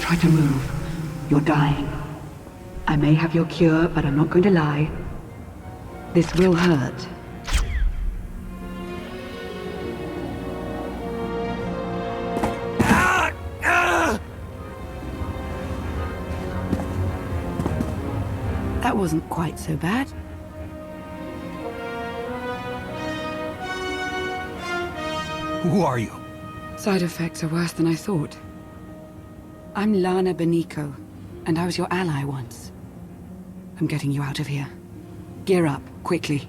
try to move. You're dying. I may have your cure, but I'm not going to lie. This will hurt. That wasn't quite so bad. Who are you? Side effects are worse than I thought. I'm Lana Beniko, and I was your ally once. I'm getting you out of here. Gear up, quickly.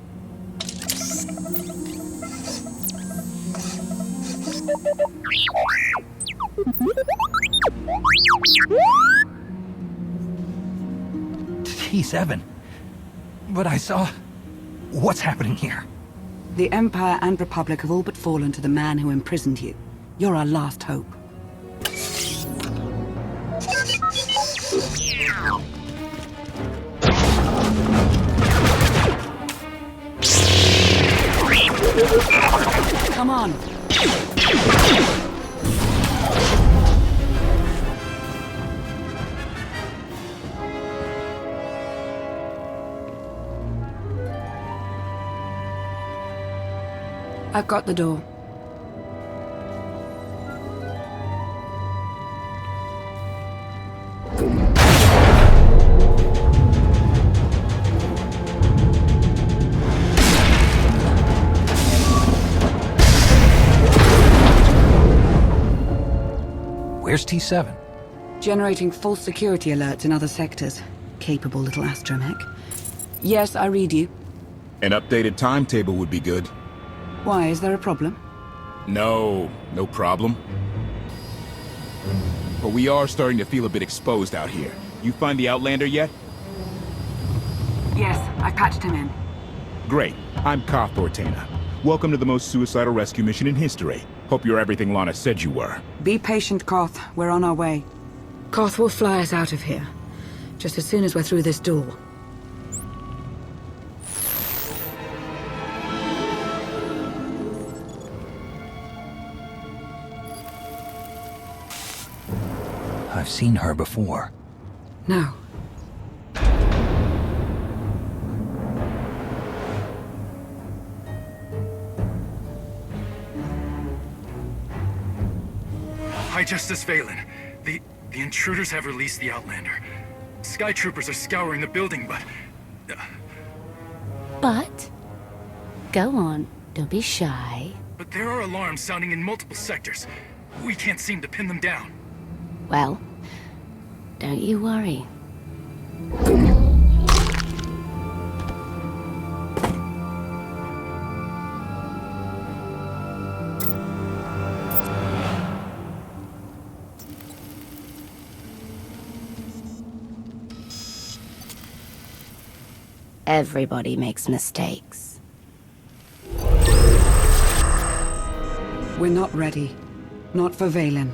T7. But I saw... What's happening here? The Empire and Republic have all but fallen to the man who imprisoned you. You're our last hope. Come on. I've got the door. Where's T7? Generating false security alerts in other sectors. Capable little astromech. Yes, I read you. An updated timetable would be good. Why, is there a problem? No problem. But we are starting to feel a bit exposed out here. You find the Outlander yet? Yes, I patched him in. Great. I'm Koth Ortena. Welcome to the most suicidal rescue mission in history. Hope you're everything Lana said you were. Be patient, Koth. We're on our way. Koth will fly us out of here. Just as soon as we're through this door. I've seen her before. No. Hi, Justice Valen. The intruders have released the Outlander. Sky troopers are scouring the building, but... But? Go on, don't be shy. But there are alarms sounding in multiple sectors. We can't seem to pin them down. Well, don't you worry. Everybody makes mistakes. We're not ready. Not for Valen.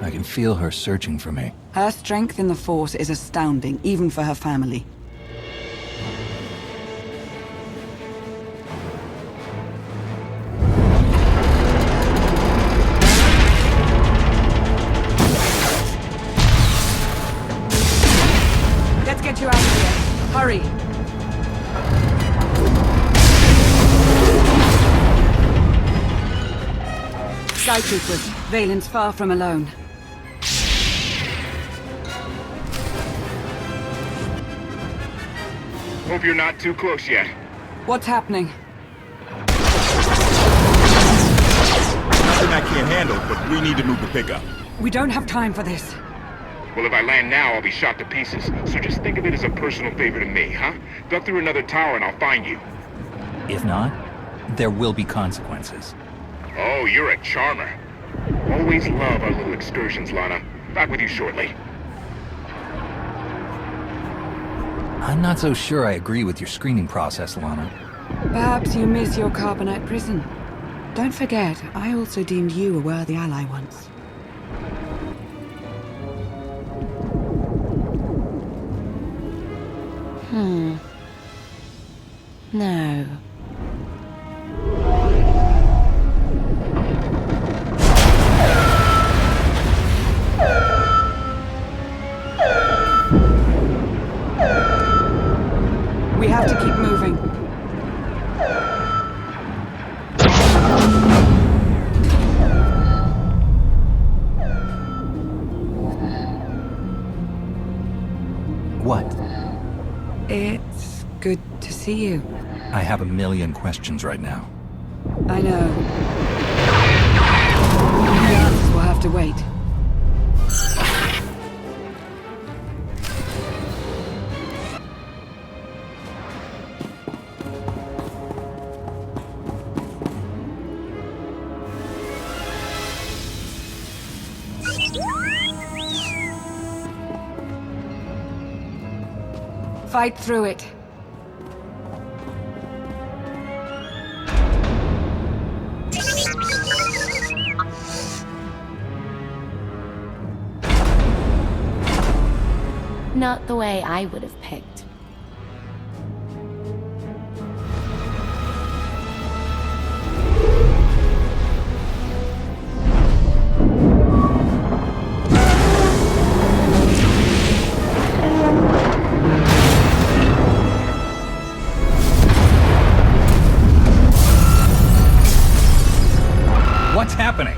I can feel her searching for me. Her strength in the Force is astounding, even for her family. Let's get you out of here. Hurry! Sky troopers, Valen's far from alone. Hope you're not too close yet. What's happening? Nothing I can't handle, but we need to move the pickup. We don't have time for this. Well, if I land now, I'll be shot to pieces. So just think of it as a personal favor to me, huh? Duck through another tower and I'll find you. If not, there will be consequences. Oh, you're a charmer. Always love our little excursions, Lana. Back with you shortly. I'm not so sure I agree with your screening process, Lana. Perhaps you miss your carbonite prison. Don't forget, I also deemed you a worthy ally once. No. have to keep moving. What? It's good to see you. I have a million questions right now. I know. The answers will have to wait. Fight through it. Not the way I would have picked. What's happening?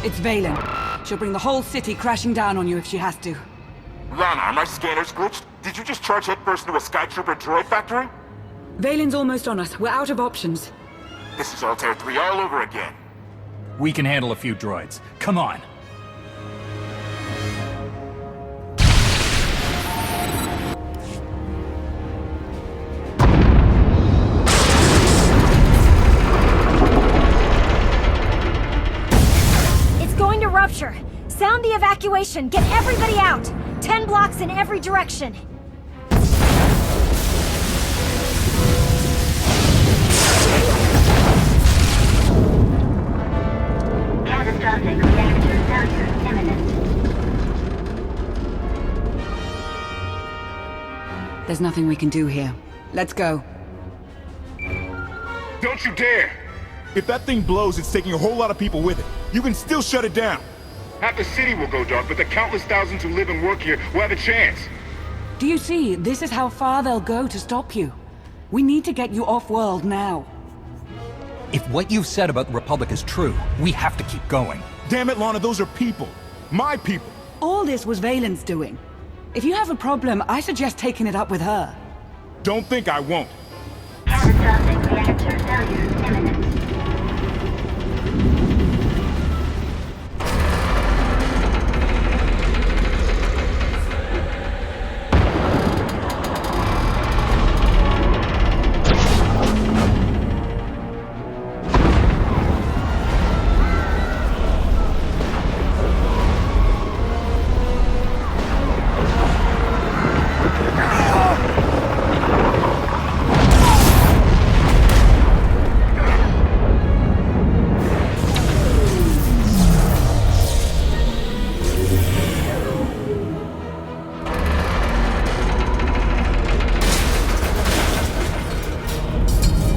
It's Valen. She'll bring the whole city crashing down on you if she has to. Lana, are my scanners glitched? Did you just charge headfirst into a Skytrooper droid factory? Valen's almost on us. We're out of options. This is Altair 3 all over again. We can handle a few droids. Come on. It's going to rupture. Sound the evacuation. Get everybody out. 10 blocks in every direction. Catastrophic reactor failure imminent. There's nothing we can do here. Let's go. Don't you dare! If that thing blows, it's taking a whole lot of people with it. You can still shut it down. Half the city will go dark, but the countless thousands who live and work here will have a chance. Do you see? This is how far they'll go to stop you. We need to get you off-world now. If what you've said about the Republic is true, we have to keep going. Damn it, Lana, those are people. My people. All this was Valen's doing. If you have a problem, I suggest taking it up with her. Don't think I won't. Catastrophic reactor failure imminent.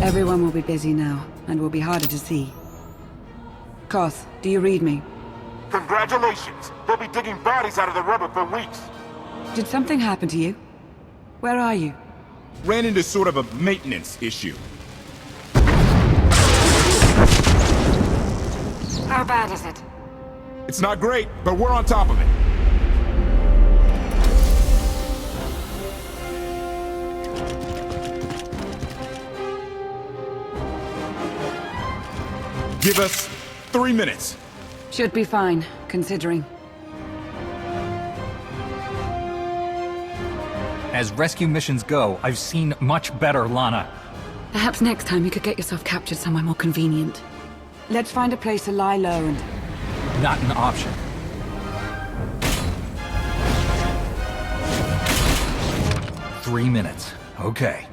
Everyone will be busy now, and will be harder to see. Koth, do you read me? Congratulations! They'll be digging bodies out of the rubber for weeks. Did something happen to you? Where are you? Ran into sort of a maintenance issue. How bad is it? It's not great, but we're on top of it. Give us 3 minutes. Should be fine, considering. As rescue missions go, I've seen much better, Lana. Perhaps next time you could get yourself captured somewhere more convenient. Let's find a place to lie low and... Not an option. Three minutes. Okay.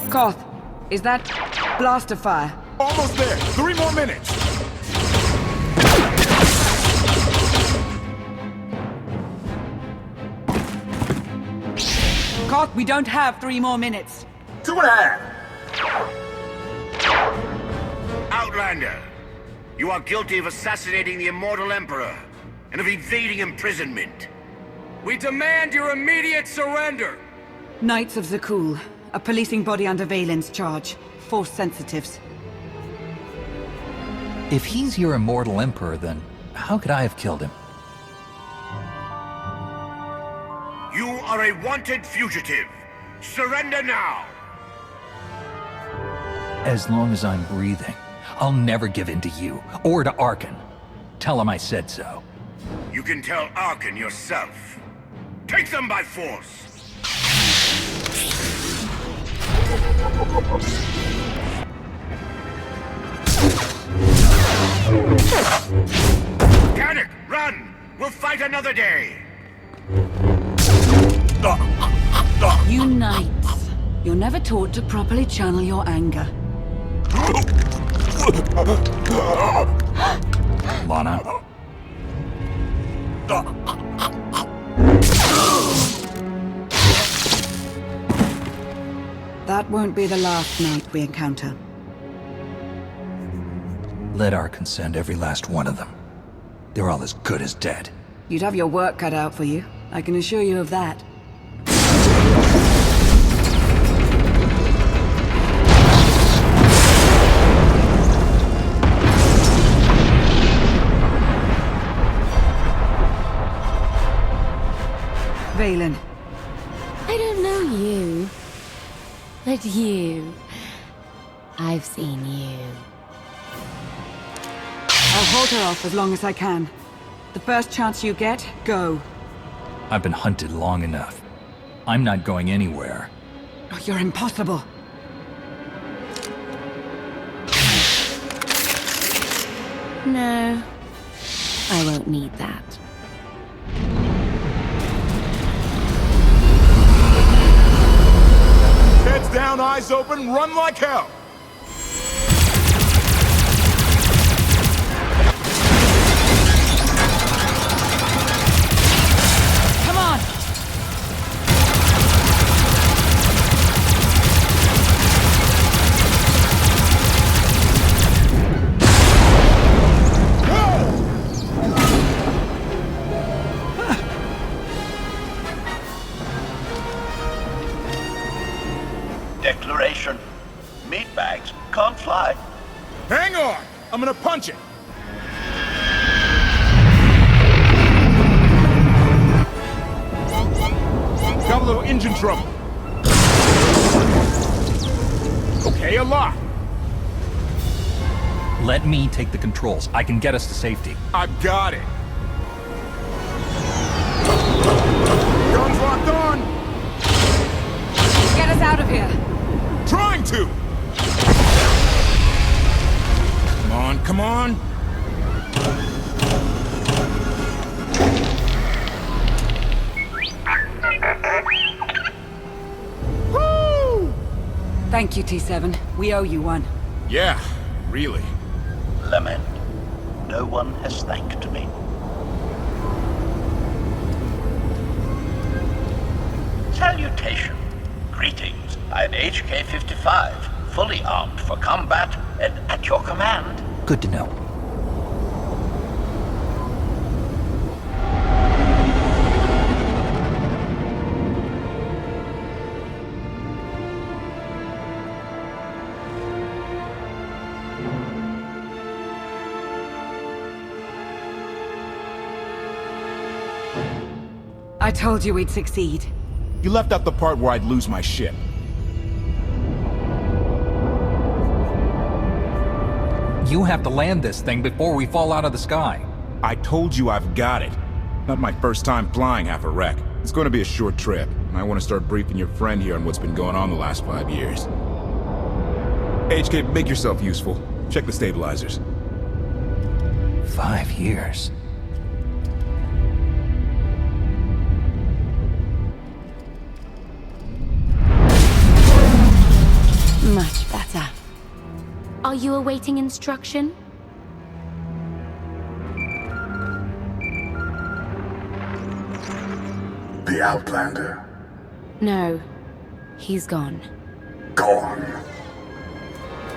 Koth, is that blaster fire? Almost there. 3 more minutes. Koth, we don't have 3 more minutes. Outlander, you are guilty of assassinating the immortal Emperor and of evading imprisonment. We demand your immediate surrender! Knights of Zakul, a policing body under Valen's charge. Force sensitives. If he's your immortal emperor, then how could I have killed him? You are a wanted fugitive. Surrender now! As long as I'm breathing, I'll never give in to you, or to Arkan. Tell him I said so. You can tell Arkan yourself. Take them by force! Panic! Run! We'll fight another day! You knights. You're never taught to properly channel your anger. Lana. That won't be the last knight we encounter. Let Arkan send every last one of them. They're all as good as dead. You'd have your work cut out for you. I can assure you of that. Valen. I don't know you. But you... I've seen you. I'll hold her off as long as I can. The first chance you get, go. I've been hunted long enough. I'm not going anywhere. Oh, you're impossible. No. I won't need that. Heads down, eyes open, run like hell! Come on! Declaration. Meat bags can't fly. Hang on! I'm gonna punch it! Got a little engine trouble. Okay, a lot. Let me take the controls. I can get us to safety. I've got it. Guns locked on. Get us out of here! Trying to. Come on, come on. Woo! Thank you, T7. We owe you one. Yeah, really. Lament. No one has thanked me. Salutation. Greetings. I'm HK-55, fully armed for combat and at your command. Good to know. I told you we'd succeed. You left out the part where I'd lose my ship. You have to land this thing before we fall out of the sky. I told you I've got it. Not my first time flying half a wreck. It's going to be a short trip, and I want to start briefing your friend here on what's been going on the last 5 years. HK, make yourself useful. Check the stabilizers. 5 years. Much better. Are you awaiting instruction? The Outlander. No. He's gone. gone.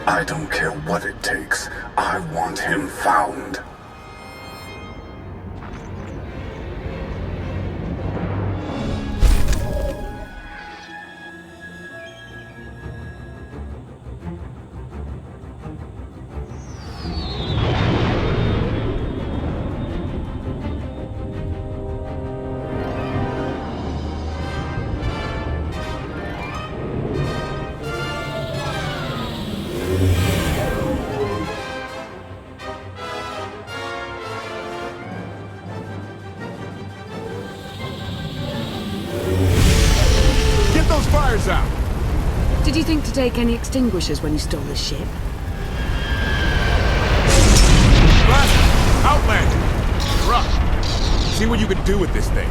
I don't care what it takes. I want him found. Fires out! Did you think to take any extinguishers when you stole this ship? Blaster! Outlander! You're up! See what you can do with this thing.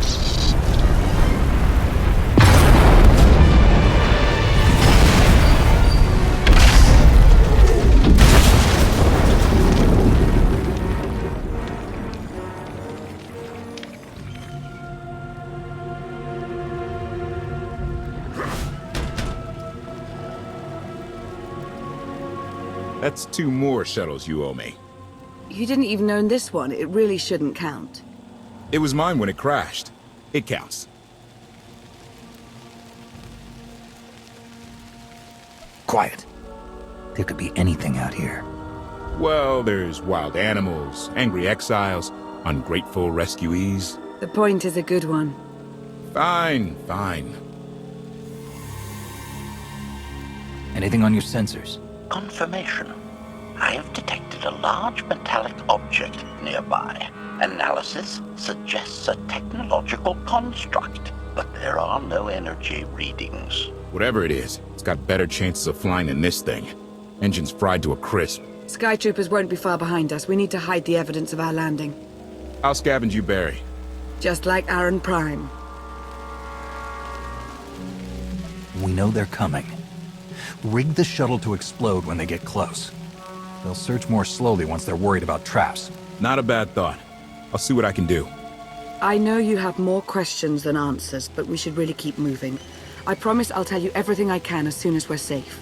That's 2 more shuttles you owe me. You didn't even own this one. It really shouldn't count. It was mine when it crashed. It counts. Quiet. There could be anything out here. Well, there's wild animals, angry exiles, ungrateful rescuees. The point is a good one. Fine, fine. Anything on your sensors? Confirmation. I have detected a large metallic object nearby. Analysis suggests a technological construct, but there are no energy readings. Whatever it is, it's got better chances of flying than this thing. Engine's fried to a crisp. Sky Troopers won't be far behind us. We need to hide the evidence of our landing. I'll scavenge you, Barry. Just like Aaron Prime. We know they're coming. Rig the shuttle to explode when they get close. They'll search more slowly once they're worried about traps. Not a bad thought. I'll see what I can do. I know you have more questions than answers, but we should really keep moving. I promise I'll tell you everything I can as soon as we're safe.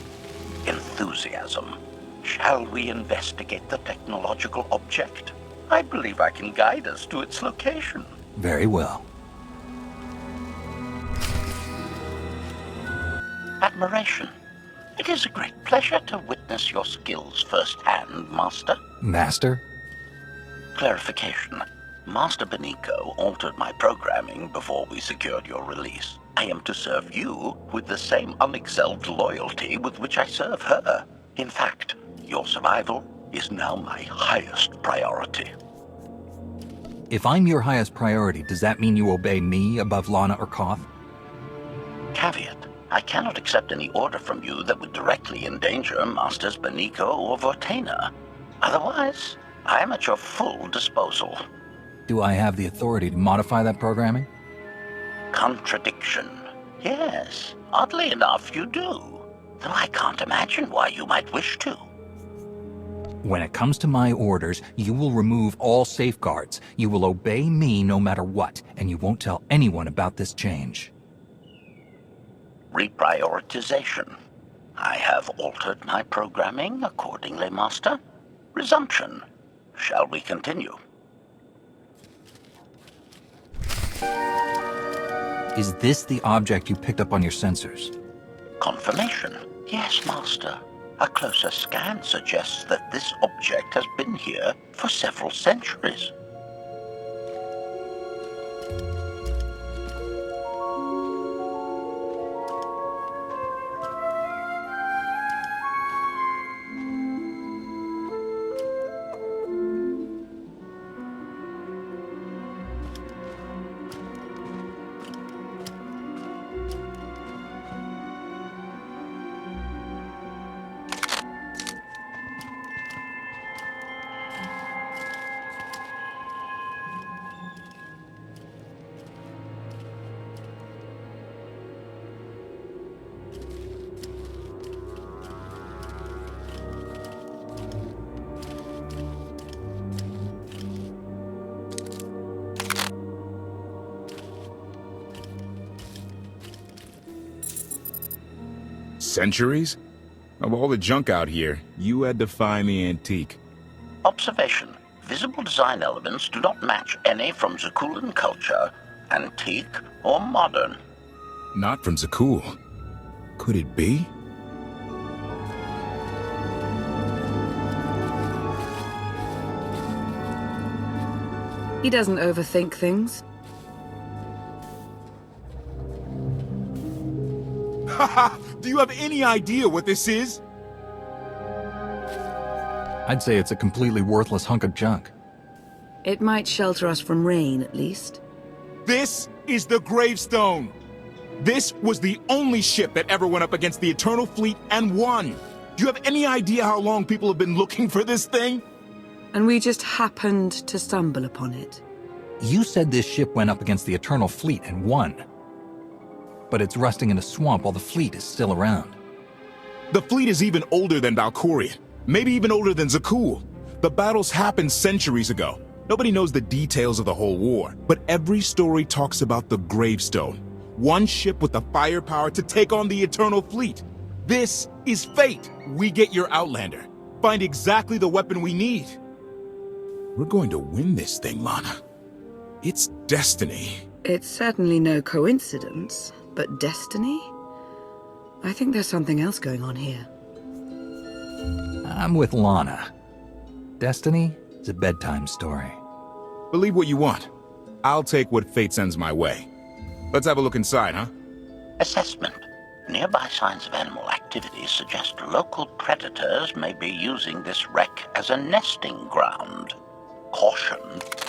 Enthusiasm. Shall we investigate the technological object? I believe I can guide us to its location. Very well. Admiration. It is a great pleasure to witness your skills firsthand, Master. Master? Clarification. Master Benico altered my programming before we secured your release. I am to serve you with the same unexcelled loyalty with which I serve her. In fact, your survival is now my highest priority. If I'm your highest priority, does that mean you obey me above Lana or Koth? Caveat. I cannot accept any order from you that would directly endanger Masters Benico or Vortena. Otherwise, I am at your full disposal. Do I have the authority to modify that programming? Contradiction. Yes, oddly enough, you do. Though I can't imagine why you might wish to. When it comes to my orders, you will remove all safeguards. You will obey me no matter what, and you won't tell anyone about this change. Reprioritization. I have altered my programming accordingly, Master. Resumption. Shall we continue? Is this the object you picked up on your sensors? Confirmation. Yes, Master. A closer scan suggests that this object has been here for several centuries. Centuries? Of all the junk out here, you had to find the antique. Observation. Visible design elements do not match any from Zakuulan culture, antique or modern. Not from Zakuul. Could it be? He doesn't overthink things. Haha! Do you have any idea what this is? I'd say it's a completely worthless hunk of junk. It might shelter us from rain, at least. This is the gravestone! This was the only ship that ever went up against the Eternal Fleet and won! Do you have any idea how long people have been looking for this thing? And we just happened to stumble upon it. You said this ship went up against the Eternal Fleet and won. But it's rusting in a swamp while the fleet is still around. The fleet is even older than Valkorion. Maybe even older than Zakuul. The battles happened centuries ago. Nobody knows the details of the whole war, but every story talks about the gravestone. One ship with the firepower to take on the Eternal Fleet. This is fate. We get your Outlander. Find exactly the weapon we need. We're going to win this thing, Lana. It's destiny. It's certainly no coincidence, but destiny? I think there's something else going on here. I'm with Lana. Destiny is a bedtime story. Believe what you want. I'll take what fate sends my way. Let's have a look inside, huh? Assessment. Nearby signs of animal activity suggest local predators may be using this wreck as a nesting ground. Caution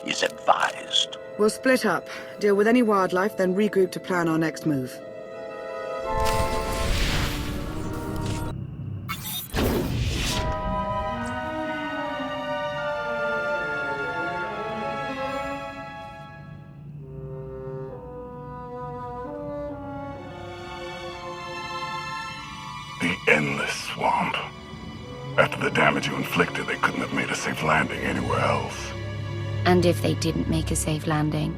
is advised. We'll split up, deal with any wildlife, then regroup to plan our next move. The endless swamp. After the damage you inflicted, they couldn't have made a safe landing anywhere else. And if they didn't make a safe landing?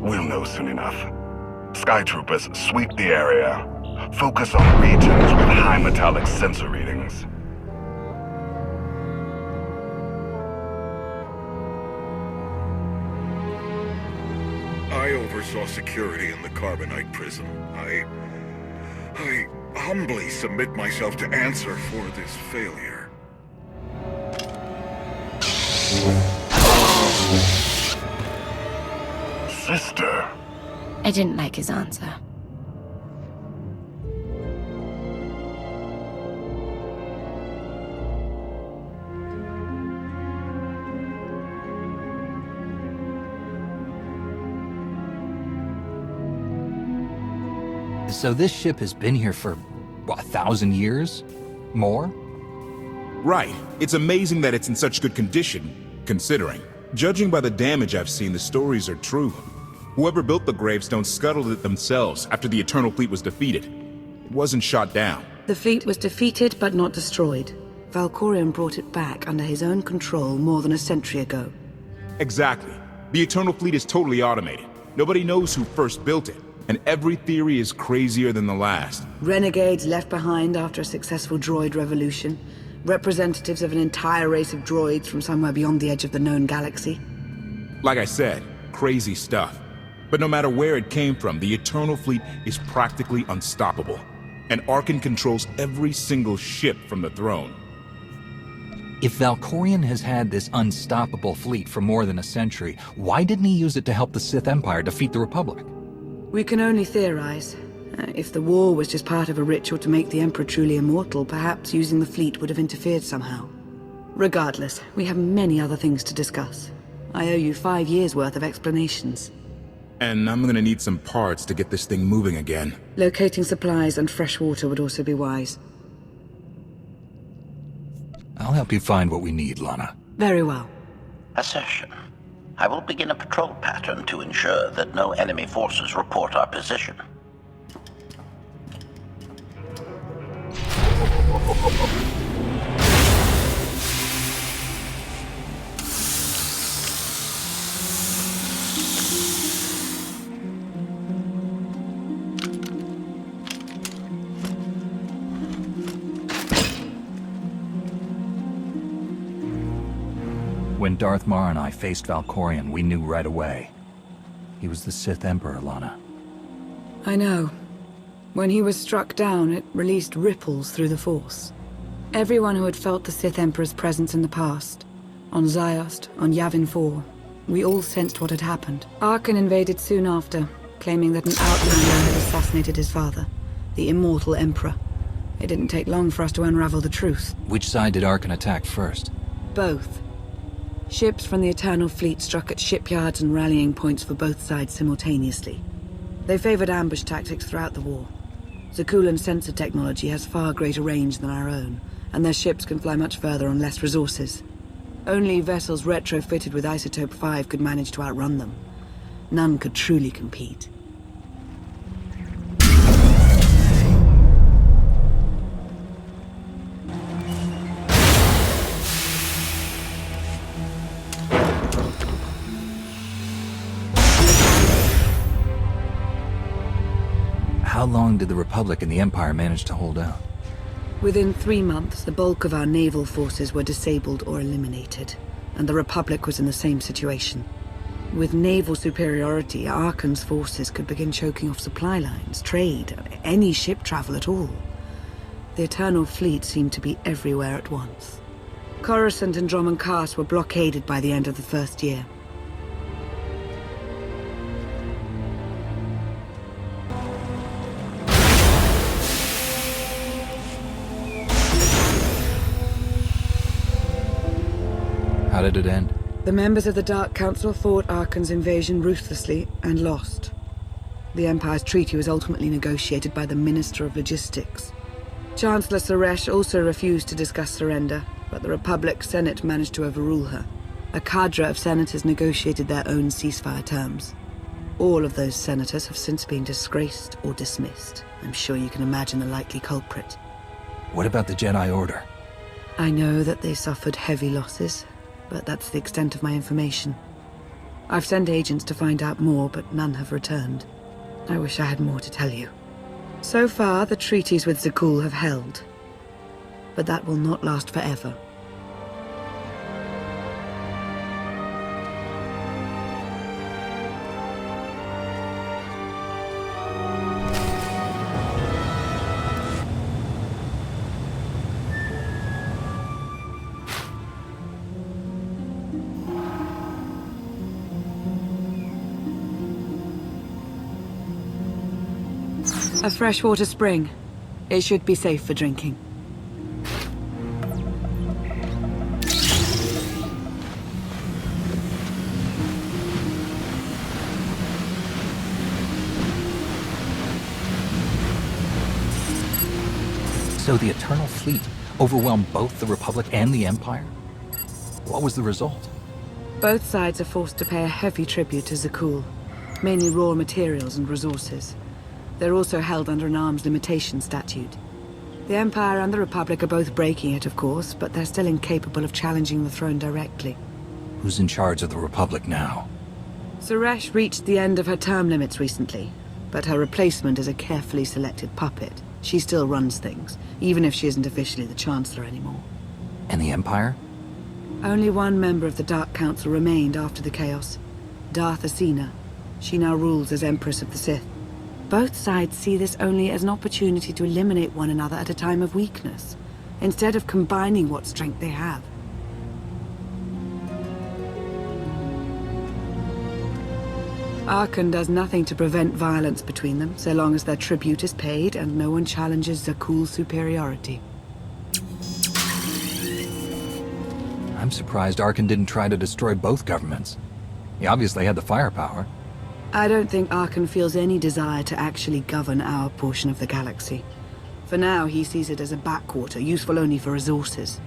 We'll know soon enough. Skytroopers, sweep the area. Focus on regions with high metallic sensor readings. I oversaw security in the Carbonite prison. I humbly submit myself to answer for this failure. Sister. I didn't like his answer. So this ship has been here for, what, 1,000 years? More? Right. It's amazing that it's in such good condition, considering. Judging by the damage I've seen, the stories are true. Whoever built the gravestone scuttled it themselves after the Eternal Fleet was defeated. It wasn't shot down. The fleet was defeated but not destroyed. Valkorion brought it back under his own control more than a century ago. Exactly. The Eternal Fleet is totally automated. Nobody knows who first built it, and every theory is crazier than the last. Renegades left behind after a successful droid revolution. Representatives of an entire race of droids from somewhere beyond the edge of the known galaxy. Like I said, crazy stuff. But no matter where it came from, the Eternal Fleet is practically unstoppable. And Arkan controls every single ship from the throne. If Valkorion has had this unstoppable fleet for more than a century, why didn't he use it to help the Sith Empire defeat the Republic? We can only theorize. If the war was just part of a ritual to make the Emperor truly immortal, perhaps using the fleet would have interfered somehow. Regardless, we have many other things to discuss. I owe you 5 years' worth of explanations. And I'm gonna need some parts to get this thing moving again. Locating supplies and fresh water would also be wise. I'll help you find what we need, Lana. Very well. Assertion. I will begin a patrol pattern to ensure that no enemy forces report our position. When Darth Mar and I faced Valkorion, we knew right away. He was the Sith Emperor, Lana. I know. When he was struck down, it released ripples through the Force. Everyone who had felt the Sith Emperor's presence in the past, on Ziost, on Yavin 4, we all sensed what had happened. Arkan invaded soon after, claiming that an outlander had assassinated his father, the immortal Emperor. It didn't take long for us to unravel the truth. Which side did Arkan attack first? Both. Ships from the Eternal Fleet struck at shipyards and rallying points for both sides simultaneously. They favored ambush tactics throughout the war. Zakuulan sensor technology has far greater range than our own, and their ships can fly much further on less resources. Only vessels retrofitted with Isotope 5 could manage to outrun them. None could truly compete. How long did the Republic and the Empire manage to hold out? Within 3 months, the bulk of our naval forces were disabled or eliminated, and the Republic was in the same situation. With naval superiority, Arkan's forces could begin choking off supply lines, trade, any ship travel at all. The Eternal Fleet seemed to be everywhere at once. Coruscant and Dromund Kaas were blockaded by the end of the first year. How did it end? The members of the Dark Council fought Arkan's invasion ruthlessly and lost. The Empire's treaty was ultimately negotiated by the Minister of Logistics. Chancellor Suresh also refused to discuss surrender, but the Republic Senate managed to overrule her. A cadre of senators negotiated their own ceasefire terms. All of those senators have since been disgraced or dismissed. I'm sure you can imagine the likely culprit. What about the Jedi Order? I know that they suffered heavy losses, but that's the extent of my information. I've sent agents to find out more, but none have returned. I wish I had more to tell you. So far, the treaties with Zakuul have held, but that will not last forever. A freshwater spring. It should be safe for drinking. So the Eternal Fleet overwhelmed both the Republic and the Empire? What was the result? Both sides are forced to pay a heavy tribute to Zakuul, mainly raw materials and resources. They're also held under an arms limitation statute. The Empire and the Republic are both breaking it, of course, but they're still incapable of challenging the throne directly. Who's in charge of the Republic now? Suresh reached the end of her term limits recently, but her replacement is a carefully selected puppet. She still runs things, even if she isn't officially the Chancellor anymore. And the Empire? Only one member of the Dark Council remained after the chaos. Darth Asina. She now rules as Empress of the Sith. Both sides see this only as an opportunity to eliminate one another at a time of weakness, instead of combining what strength they have. Arkan does nothing to prevent violence between them, so long as their tribute is paid and no one challenges Zakuul's superiority. I'm surprised Arkan didn't try to destroy both governments. He obviously had the firepower. I don't think Arkan feels any desire to actually govern our portion of the galaxy. For now, he sees it as a backwater, useful only for resources.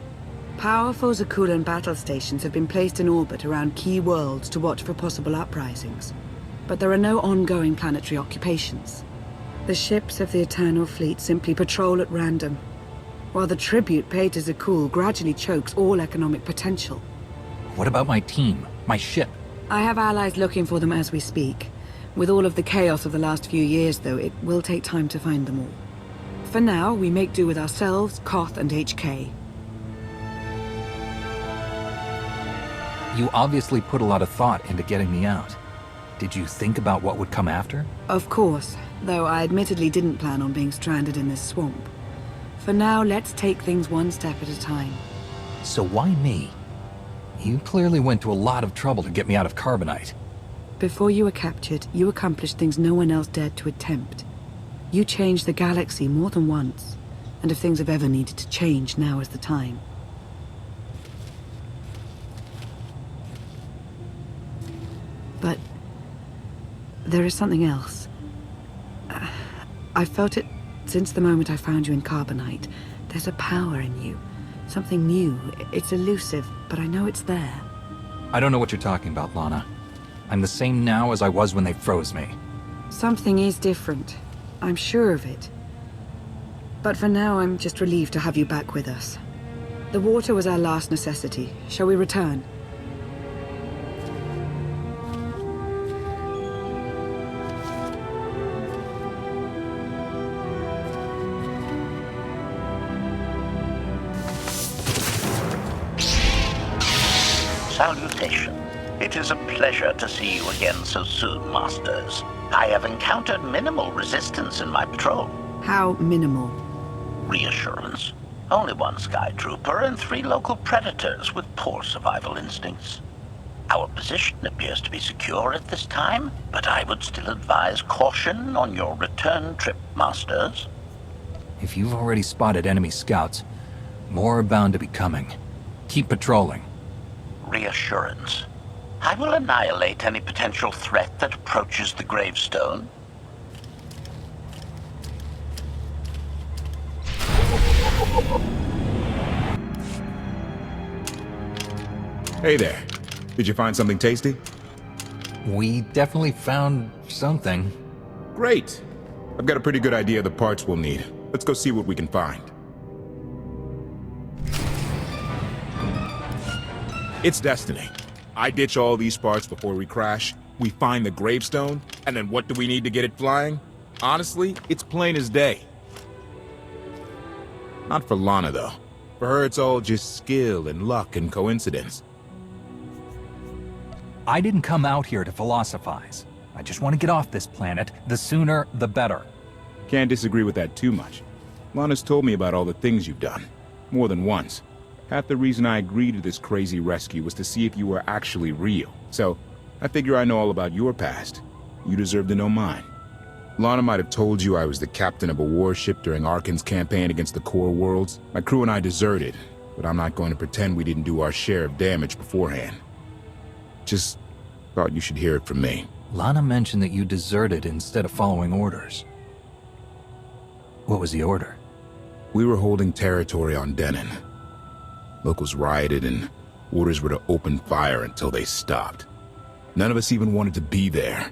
Powerful Zakuulan battle stations have been placed in orbit around key worlds to watch for possible uprisings. But there are no ongoing planetary occupations. The ships of the Eternal Fleet simply patrol at random, while the tribute paid to Zakuul gradually chokes all economic potential. What about my team? My ship? I have allies looking for them as we speak. With all of the chaos of the last few years, though, it will take time to find them all. For now, we make do with ourselves, Koth, and HK. You obviously put a lot of thought into getting me out. Did you think about what would come after? Of course, though I admittedly didn't plan on being stranded in this swamp. For now, let's take things one step at a time. So why me? You clearly went to a lot of trouble to get me out of Carbonite. Before you were captured, you accomplished things no one else dared to attempt. You changed the galaxy more than once, and if things have ever needed to change, now is the time. But there is something else. I felt it since the moment I found you in Carbonite. There's a power in you. Something new. It's elusive, but I know it's there. I don't know what you're talking about, Lana. I'm the same now as I was when they froze me. Something is different. I'm sure of it. But for now, I'm just relieved to have you back with us. The water was our last necessity. Shall we return? Salutation. It is a pleasure to see you again so soon, Masters. I have encountered minimal resistance in my patrol. How minimal? Reassurance. Only one Sky Trooper and 3 local predators with poor survival instincts. Our position appears to be secure at this time, but I would still advise caution on your return trip, Masters. If you've already spotted enemy scouts, more are bound to be coming. Keep patrolling. Reassurance. I will annihilate any potential threat that approaches the gravestone. Hey there. Did you find something tasty? We definitely found something. Great. I've got a pretty good idea of the parts we'll need. Let's go see what we can find. It's destiny. I ditch all these parts before we crash, we find the gravestone, and then what do we need to get it flying? Honestly, it's plain as day. Not for Lana, though. For her, it's all just skill and luck and coincidence. I didn't come out here to philosophize. I just want to get off this planet. The sooner, the better. Can't disagree with that too much. Lana's told me about all the things you've done. More than once. Half the reason I agreed to this crazy rescue was to see if you were actually real. So, I figure I know all about your past. You deserve to know mine. Lana might have told you I was the captain of a warship during Arkan's campaign against the Core Worlds. My crew and I deserted, but I'm not going to pretend we didn't do our share of damage beforehand. Just thought you should hear it from me. Lana mentioned that you deserted instead of following orders. What was the order? We were holding territory on Denon. Locals rioted and orders were to open fire until they stopped. None of us even wanted to be there.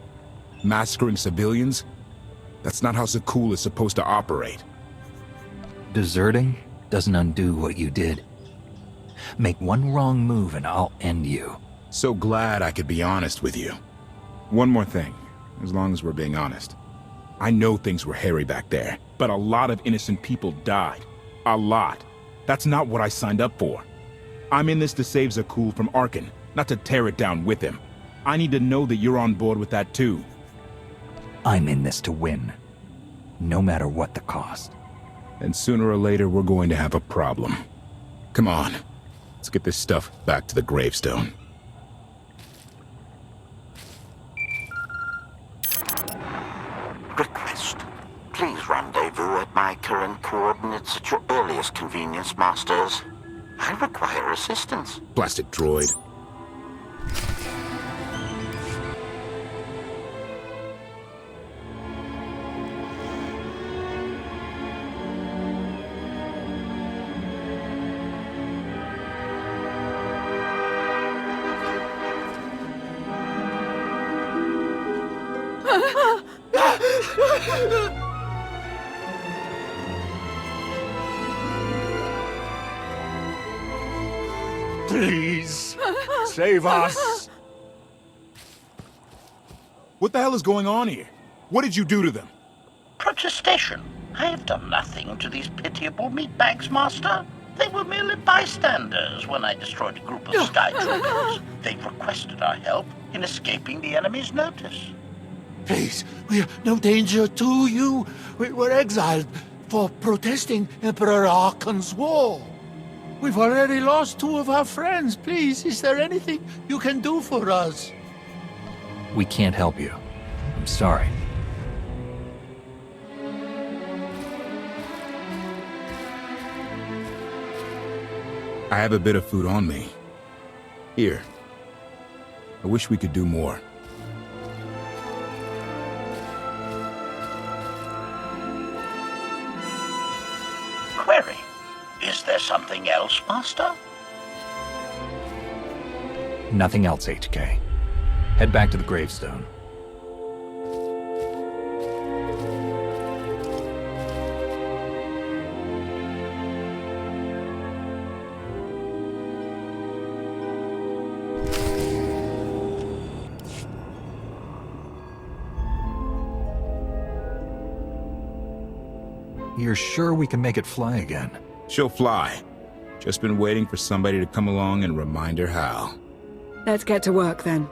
Massacring civilians? That's not how SWTOR is supposed to operate. Deserting doesn't undo what you did. Make one wrong move and I'll end you. So glad I could be honest with you. One more thing, as long as we're being honest. I know things were hairy back there, but a lot of innocent people died. A lot. That's not what I signed up for. I'm in this to save SWTOR from Arkan, not to tear it down with him. I need to know that you're on board with that too. I'm in this to win, no matter what the cost. And sooner or later, we're going to have a problem. Come on, let's get this stuff back to the gravestone. Request. Please rendezvous at my current coordinates at your earliest convenience, Masters. I require assistance. Blasted droid. Please, save us. What the hell is going on here? What did you do to them? Protestation. I have done nothing to these pitiable meatbags, Master. They were merely bystanders when I destroyed a group of Sky Troopers. They requested our help in escaping the enemy's notice. Please, we're no danger to you. We're exiled for protesting Emperor Archon's war. We've already lost 2 of our friends. Please, is there anything you can do for us? We can't help you. I'm sorry. I have a bit of food on me. Here. I wish we could do more. Query. Is there something else, Master? Nothing else, HK. Head back to the gravestone. You're sure we can make it fly again? She'll fly. Just been waiting for somebody to come along and remind her how. Let's get to work then.